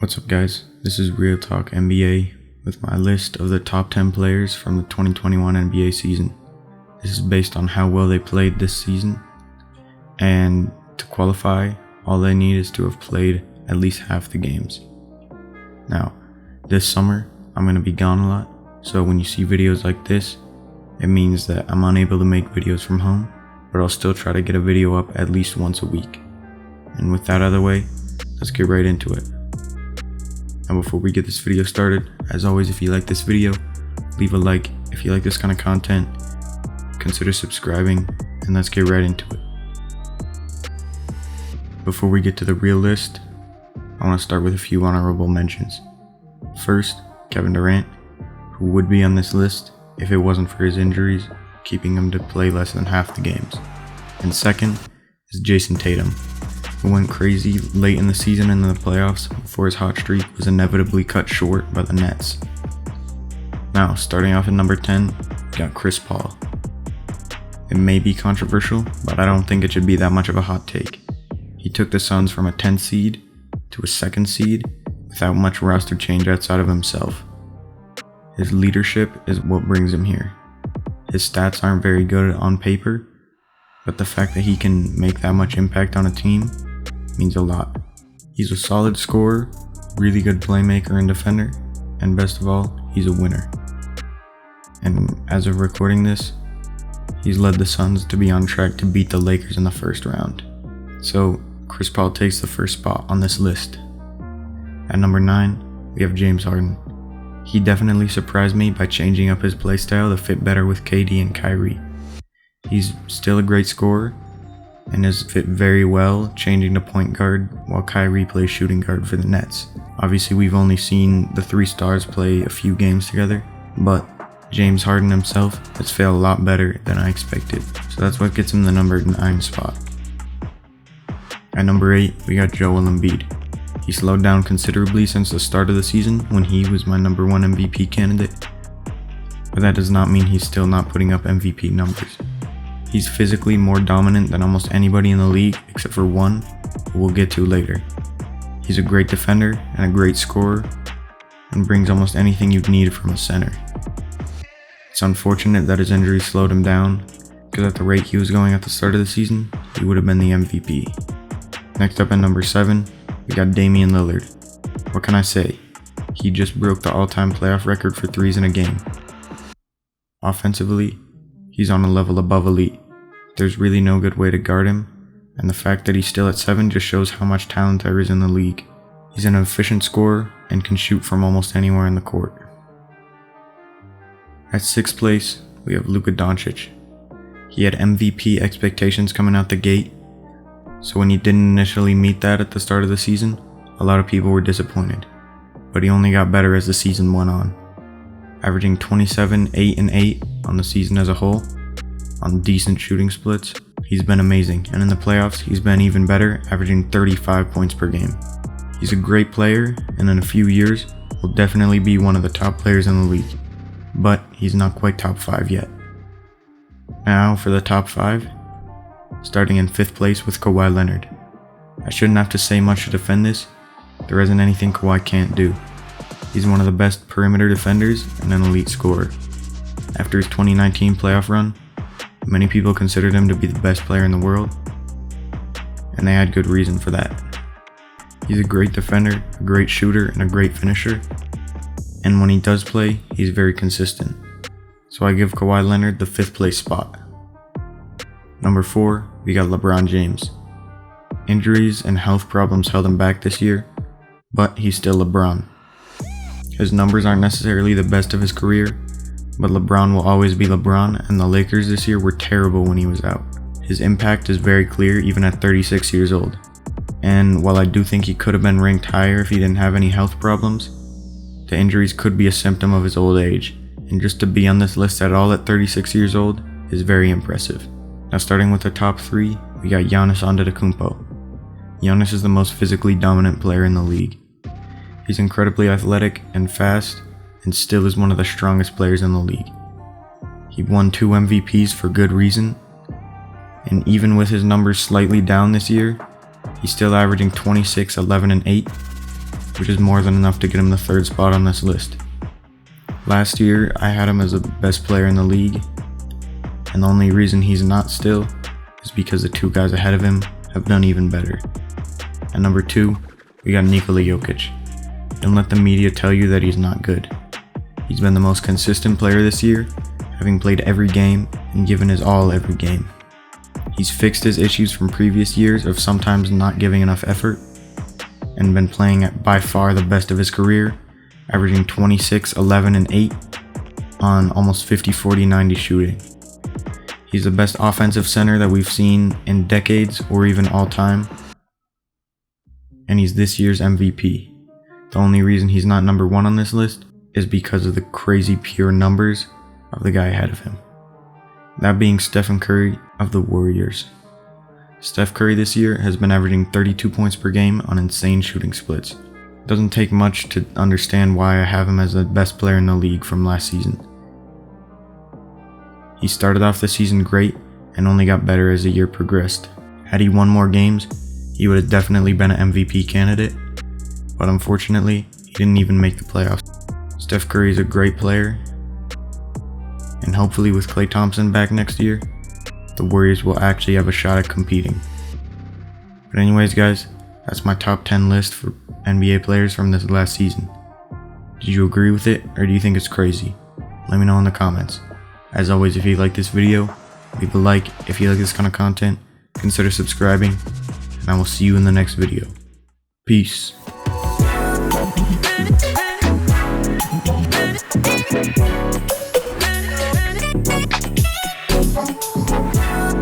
What's up, guys? This is Real Talk NBA with my list of the top 10 players from the 2021 NBA season. This is based on how well they played this season, and to qualify, all they need is to have played at least half the games. Now, this summer, I'm going to be gone a lot, so when you see videos like this, it means that I'm unable to make videos from home, but I'll still try to get a video up at least once a week. And with that out of the way, let's get right into it. Now, before we get this video started, as always, if you like this video, leave a like. If you like this kind of content, consider subscribing, and let's get right into it. Before we get to the real list, I want to start with a few honorable mentions. First, Kevin Durant, who would be on this list if it wasn't for his injuries, keeping him to play less than half the games. And second is Jason Tatum, who went crazy late in the season and in the playoffs before his hot streak was inevitably cut short by the Nets. Now, starting off at number 10, we got Chris Paul. It may be controversial, but I don't think it should be that much of a hot take. He took the Suns from a 10th seed to a 2nd seed without much roster change outside of himself. His leadership is what brings him here. His stats aren't very good on paper, but the fact that he can make that much impact on a team means a lot. He's a solid scorer, really good playmaker and defender, and best of all, he's a winner. And as of recording this, he's led the Suns to be on track to beat the Lakers in the first round. So, Chris Paul takes the first spot on this list. At number 9, we have James Harden. He definitely surprised me by changing up his playstyle to fit better with KD and Kyrie. He's still a great scorer and has fit very well changing to point guard while Kyrie plays shooting guard for the Nets. Obviously, we've only seen the three stars play a few games together, but James Harden himself has failed a lot better than I expected, so that's what gets him the number 9 spot. At number 8, we got Joel Embiid. He slowed down considerably since the start of the season when he was my number 1 MVP candidate, but that does not mean he's still not putting up MVP numbers. He's physically more dominant than almost anybody in the league except for one, who we'll get to later. He's a great defender and a great scorer, and brings almost anything you'd need from a center. It's unfortunate that his injury slowed him down, because at the rate he was going at the start of the season, he would have been the MVP. Next up at number 7, we got Damian Lillard. What can I say? He just broke the all-time playoff record for threes in a game. Offensively, he's on a level above elite. There's really no good way to guard him, and the fact that he's still at 7 just shows how much talent there is in the league. He's an efficient scorer and can shoot from almost anywhere in the court. At 6th place, we have Luka Doncic. He had MVP expectations coming out the gate, so when he didn't initially meet that at the start of the season, a lot of people were disappointed, but he only got better as the season went on. Averaging 27, 8, and 8 on the season as a whole, on decent shooting splits, he's been amazing, and in the playoffs, he's been even better, averaging 35 points per game. He's a great player, and in a few years, will definitely be one of the top players in the league, but he's not quite top 5 yet. Now for the top 5, starting in 5th place with Kawhi Leonard. I shouldn't have to say much to defend this. There isn't anything Kawhi can't do. He's one of the best perimeter defenders and an elite scorer. After his 2019 playoff run, many people considered him to be the best player in the world, and they had good reason for that. He's a great defender, a great shooter, and a great finisher, and when he does play, he's very consistent. So I give Kawhi Leonard the 5th place spot. Number 4, we got LeBron James. Injuries and health problems held him back this year, but he's still LeBron. His numbers aren't necessarily the best of his career, but LeBron will always be LeBron, and the Lakers this year were terrible when he was out. His impact is very clear even at 36 years old. And while I do think he could have been ranked higher if he didn't have any health problems, the injuries could be a symptom of his old age, and just to be on this list at all at 36 years old is very impressive. Now, starting with the top 3, we got Giannis Antetokounmpo. Giannis is the most physically dominant player in the league. He's incredibly athletic and fast, and still is one of the strongest players in the league. He won 2 MVPs for good reason, and even with his numbers slightly down this year, he's still averaging 26, 11, and 8, which is more than enough to get him the third spot on this list. Last year, I had him as the best player in the league, and the only reason he's not still is because the two guys ahead of him have done even better. At number 2, we got Nikola Jokic. Don't let the media tell you that he's not good. He's been the most consistent player this year, having played every game and given his all every game. He's fixed his issues from previous years of sometimes not giving enough effort, and been playing at by far the best of his career, averaging 26, 11, and 8 on almost 50, 40, 90 shooting. He's the best offensive center that we've seen in decades or even all time, and he's this year's MVP. The only reason he's not number 1 on this list is because of the crazy pure numbers of the guy ahead of him. That being Stephen Curry of the Warriors. Steph Curry this year has been averaging 32 points per game on insane shooting splits. It doesn't take much to understand why I have him as the best player in the league from last season. He started off the season great and only got better as the year progressed. Had he won more games, he would have definitely been an MVP candidate, but unfortunately, he didn't even make the playoffs. Steph Curry is a great player, and hopefully with Klay Thompson back next year, the Warriors will actually have a shot at competing. But anyways guys, that's my top 10 list for NBA players from this last season. Did you agree with it, or do you think it's crazy? Let me know in the comments. As always, if you like this video, leave a like. If you like this kind of content, consider subscribing, and I will see you in the next video. Peace.